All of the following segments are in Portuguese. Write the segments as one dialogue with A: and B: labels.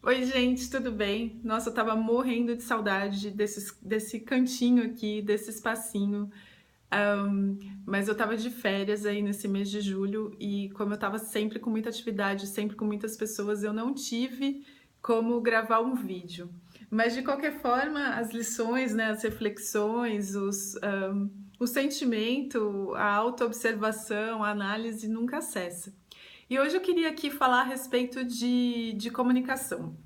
A: Oi, gente, tudo bem? Nossa, eu tava morrendo de saudade desse cantinho aqui, desse espacinho. Ahn, mas eu tava de férias aí nesse mês de julho e como eu tava sempre com muita atividade, sempre com muitas pessoas, eu não tive como gravar um vídeo. Mas de qualquer forma, as lições, né, as reflexões, o sentimento, a autoobservação, a análise nunca cessa. E hoje eu queria aqui falar a respeito de comunicação,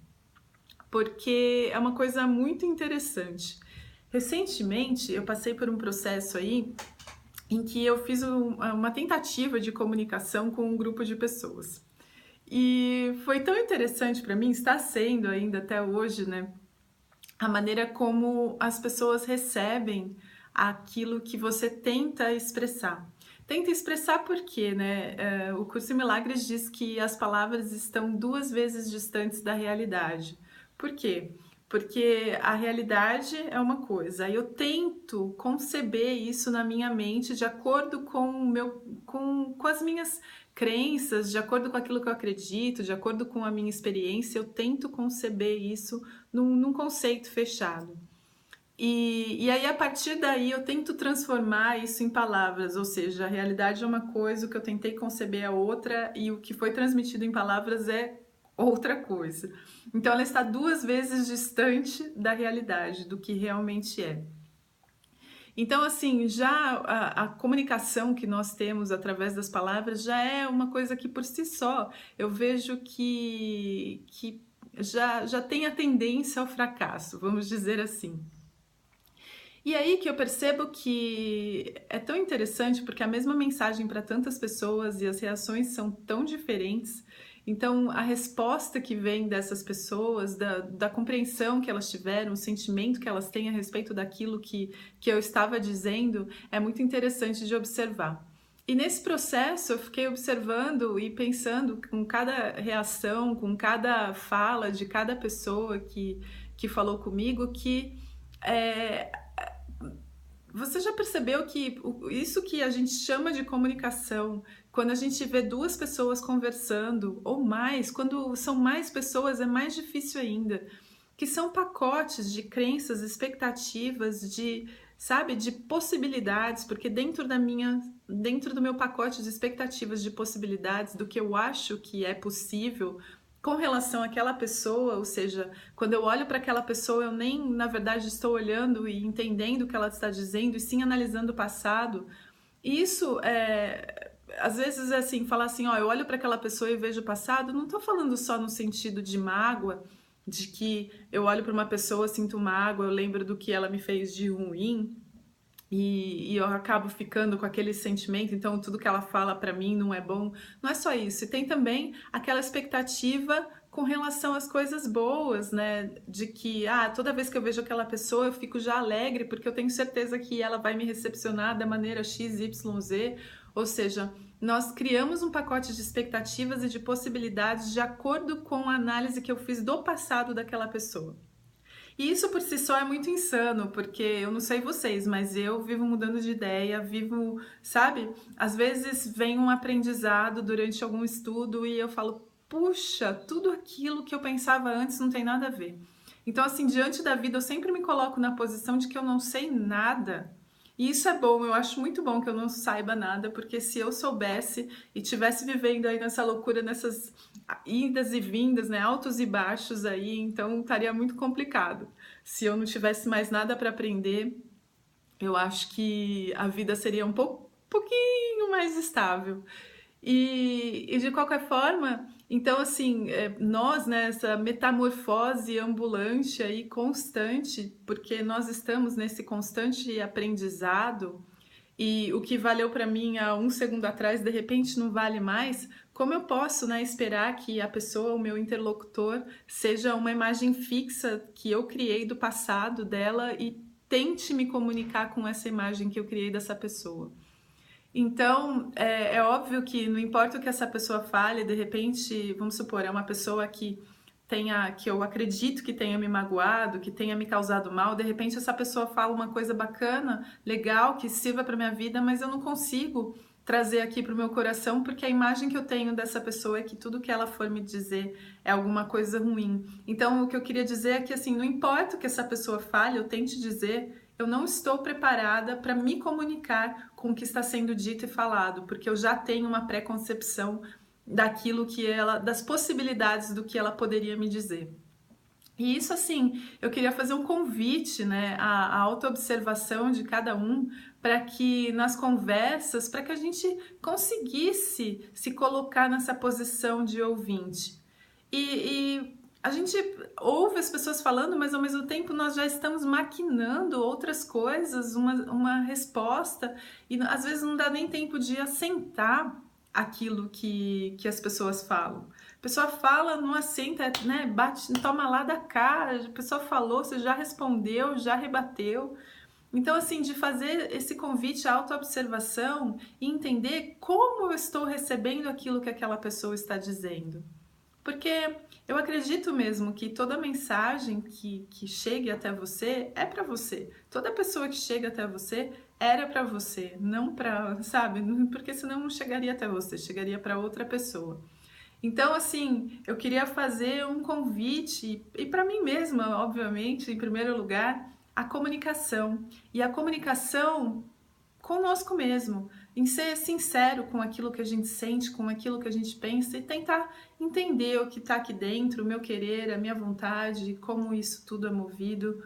A: porque é uma coisa muito interessante. Recentemente eu passei por um processo aí em que eu fiz uma tentativa de comunicação com um grupo de pessoas. E foi tão interessante para mim, está sendo ainda até hoje, né? A maneira como as pessoas recebem aquilo que você tenta expressar. Tenta expressar porque, né? O Curso em Milagres diz que as palavras estão duas vezes distantes da realidade. Por quê? Porque a realidade é uma coisa, aí eu tento conceber isso na minha mente de acordo com as minhas crenças, de acordo com aquilo que eu acredito, de acordo com a minha experiência, eu tento conceber isso num conceito fechado. E aí, a partir daí, eu tento transformar isso em palavras, ou seja, a realidade é uma coisa, o que eu tentei conceber é outra, e o que foi transmitido em palavras é outra coisa. Então, ela está duas vezes distante da realidade, do que realmente é. Então, assim, já a comunicação que nós temos através das palavras já é uma coisa que por si só eu vejo que já tem a tendência ao fracasso, vamos dizer assim. E aí que eu percebo que é tão interessante porque a mesma mensagem para tantas pessoas e as reações são tão diferentes. Então, a resposta que vem dessas pessoas, da compreensão que elas tiveram, o sentimento que elas têm a respeito daquilo que eu estava dizendo, é muito interessante de observar. E nesse processo eu fiquei observando e pensando com cada reação, com cada fala de cada pessoa que falou comigo, que é, você já percebeu que isso que a gente chama de comunicação, quando a gente vê duas pessoas conversando ou mais, quando são mais pessoas é mais difícil ainda, que são pacotes de crenças, expectativas, sabe, de possibilidades, porque dentro do meu pacote de expectativas de possibilidades, do que eu acho que é possível, com relação àquela pessoa, ou seja, quando eu olho para aquela pessoa, eu nem, na verdade, estou olhando e entendendo o que ela está dizendo, e sim analisando o passado. E isso às vezes, é assim, falar assim, ó, eu olho para aquela pessoa e vejo o passado, não estou falando só no sentido de mágoa, de que eu olho para uma pessoa, sinto mágoa, eu lembro do que ela me fez de ruim, e eu acabo ficando com aquele sentimento, então tudo que ela fala para mim não é bom. Não é só isso, e tem também aquela expectativa com relação às coisas boas, né? De que, toda vez que eu vejo aquela pessoa eu fico já alegre porque eu tenho certeza que ela vai me recepcionar da maneira X, Y, Z. Ou seja, nós criamos um pacote de expectativas e de possibilidades de acordo com a análise que eu fiz do passado daquela pessoa. E isso por si só é muito insano, porque eu não sei vocês, mas eu vivo mudando de ideia, vivo, sabe? Às vezes vem um aprendizado durante algum estudo e eu falo, puxa, tudo aquilo que eu pensava antes não tem nada a ver. Então, assim, diante da vida, eu sempre me coloco na posição de que eu não sei nada. E isso é bom, eu acho muito bom que eu não saiba nada, porque se eu soubesse e tivesse vivendo aí nessa loucura, nessas idas e vindas, né, altos e baixos aí, então estaria muito complicado. Se eu não tivesse mais nada para aprender, eu acho que a vida seria pouquinho mais estável. E de qualquer forma, então assim, nós, né, essa metamorfose ambulante aí constante, porque nós estamos nesse constante aprendizado, e o que valeu para mim há um segundo atrás, de repente não vale mais, como eu posso, né, esperar que a pessoa, o meu interlocutor, seja uma imagem fixa que eu criei do passado dela e tente me comunicar com essa imagem que eu criei dessa pessoa? Então, é óbvio que não importa o que essa pessoa fale, de repente, vamos supor, é uma pessoa que eu acredito que tenha me magoado, que tenha me causado mal, de repente essa pessoa fala uma coisa bacana, legal, que sirva para minha vida, mas eu não consigo trazer aqui para o meu coração, porque a imagem que eu tenho dessa pessoa é que tudo que ela for me dizer é alguma coisa ruim. Então, o que eu queria dizer é que, assim, não importa o que essa pessoa fale, eu tente dizer, eu não estou preparada para me comunicar com o que está sendo dito e falado, porque eu já tenho uma pré-concepção daquilo que ela, das possibilidades do que ela poderia me dizer. E isso, assim, eu queria fazer um convite, né, à autoobservação de cada um, para que nas conversas, para que a gente conseguisse se colocar nessa posição de ouvinte. E a gente ouve as pessoas falando, mas ao mesmo tempo nós já estamos maquinando outras coisas, uma resposta, e às vezes não dá nem tempo de assentar aquilo que as pessoas falam. A pessoa fala, não assenta, né? Bate, toma lá da cara, a pessoa falou, você já respondeu, já rebateu. Então, assim, de fazer esse convite à autoobservação e entender como eu estou recebendo aquilo que aquela pessoa está dizendo. Porque eu acredito mesmo que toda mensagem que chegue até você é para você. Toda pessoa que chega até você era para você, não para, sabe? Porque senão não chegaria até você, chegaria para outra pessoa. Então, assim, eu queria fazer um convite, e para mim mesma, obviamente, em primeiro lugar, a comunicação. E a comunicação conosco mesmo, em ser sincero com aquilo que a gente sente, com aquilo que a gente pensa e tentar entender o que está aqui dentro, o meu querer, a minha vontade, como isso tudo é movido.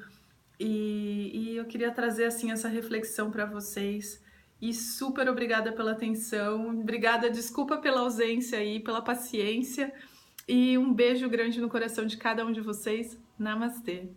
A: E eu queria trazer assim essa reflexão para vocês. E super obrigada pela atenção, obrigada, desculpa pela ausência aí, pela paciência. E um beijo grande no coração de cada um de vocês. Namastê!